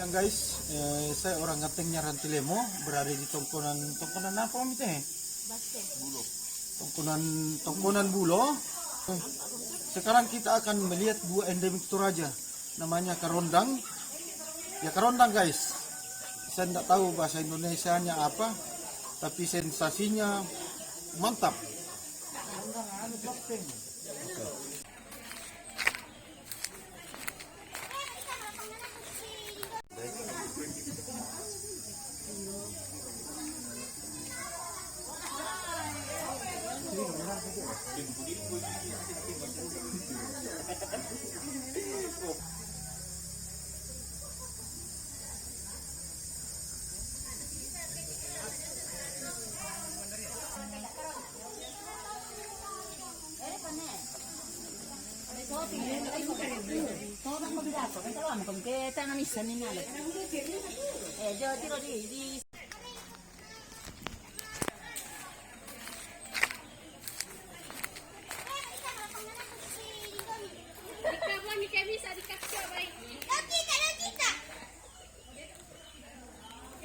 Yan guys, saya orang Ngantengnya Rantilemo, berada di tongkonan apa itu? Tongkonan Bulo. Sekarang kita akan melihat buah endemik Toraja, namanya karondang. Ya karondang guys. Saya tidak tahu bahasa Indonesianya apa, tapi sensasinya mantap.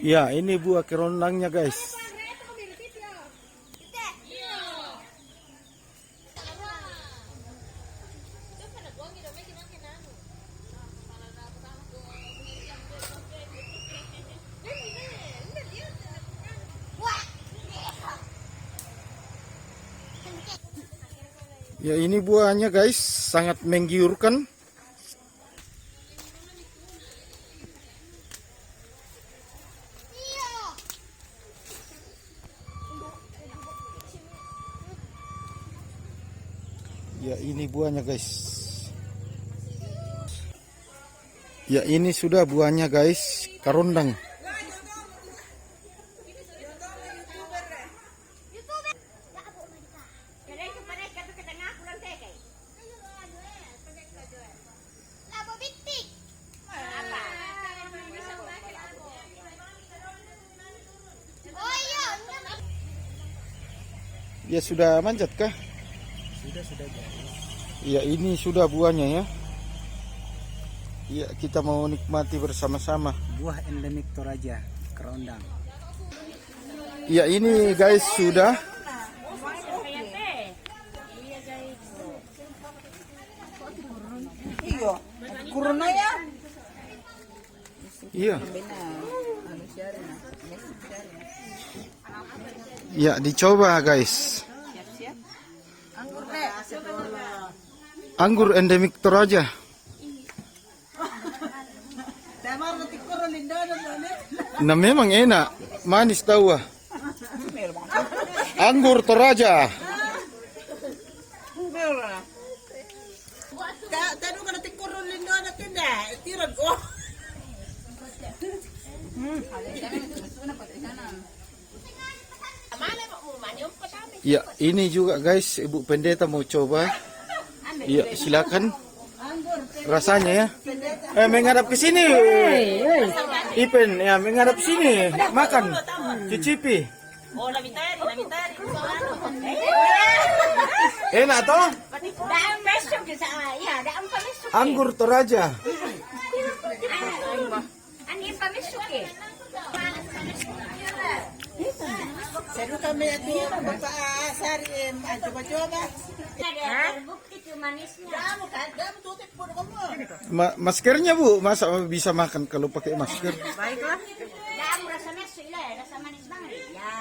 Ya, ini buah kerondangnya guys. Ya, ini buahnya guys, sangat menggiurkan. Ya, ini buahnya guys. Ya, ini sudah buahnya guys, karondang. Ya, sudah manjat kah? Sudah guys. Ya, ini sudah buahnya ya. Ya, kita mau nikmati bersama-sama. Buah endemik Toraja, kerondang. Ya, ini guys sudah. Iya, kuruna ya. Iya. Ya, dicoba guys. Anggur endemik Toraja. Nah, memang enak, manis tahu. Anggur Toraja. Ya, ini juga guys, Ibu Pendeta mau coba. Ya, silakan. Rasanya ya. Menghadap ke sini. Ipen, ya menghadap sini. Makan. Cicipi. Enak toh? Anggur Toraja. Seru kami itu Bapak Sarim, coba-coba. Maskernya Bu, masa bisa makan kalau pakai masker? Baiklah. Rasa manis banget. Ya.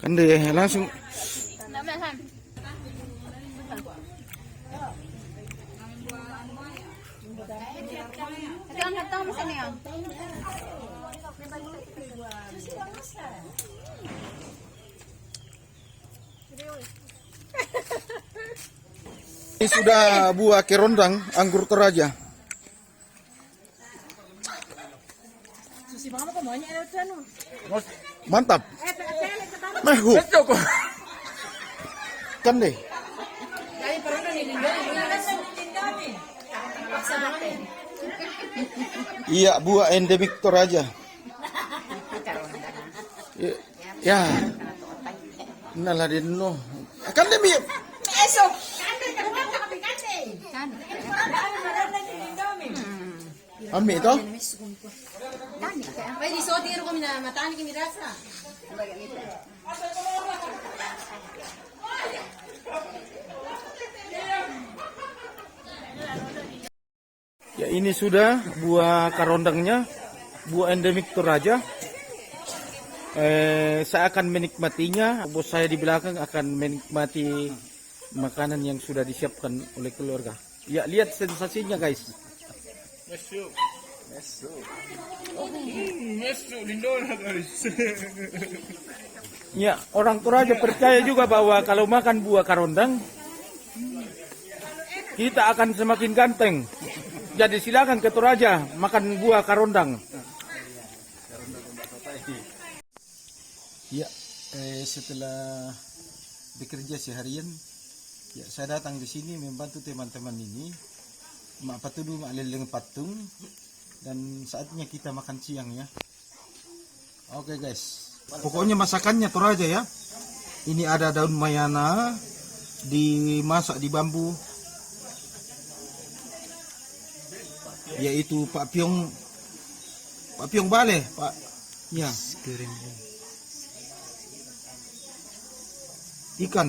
Kan deh langsung. Ini sudah buah kerondang, anggur Toraja. Mantap. Mehu. Kan deh. Iya, buah endemik Toraja. Ya. Nalah din no. Akan demi. Eso. Ami ito? Pwede isotiro kami na matani kami rasa. Ya ini sudah buah karondangnya, buah endemik Toraja. Saya akan menikmatinya. Bos saya di belakang akan menikmati makanan yang sudah disiapkan oleh keluarga. Ya lihat sensasinya guys. Ya orang Toraja percaya juga bahwa kalau makan buah karondang kita akan semakin ganteng. Jadi silakan ke Toraja makan buah karondang. Ya, setelah bekerja seharian, ya saya datang di sini membantu teman-teman ini, mak patudu mak leleng patung, dan saatnya kita makan siang ya. Oke guys, pokoknya masakannya Toraja ya. Ini ada daun mayana, dimasak di bambu, yaitu Pak Piong Bale, Pak. Ya. Ikan.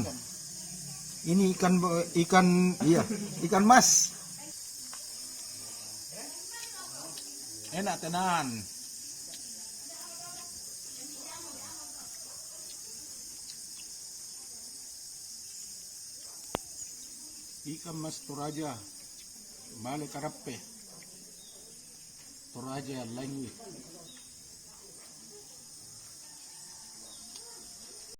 Ini ikan mas. Enak tenan. Ikan mas Toraja. Bale Karape. Toraja language.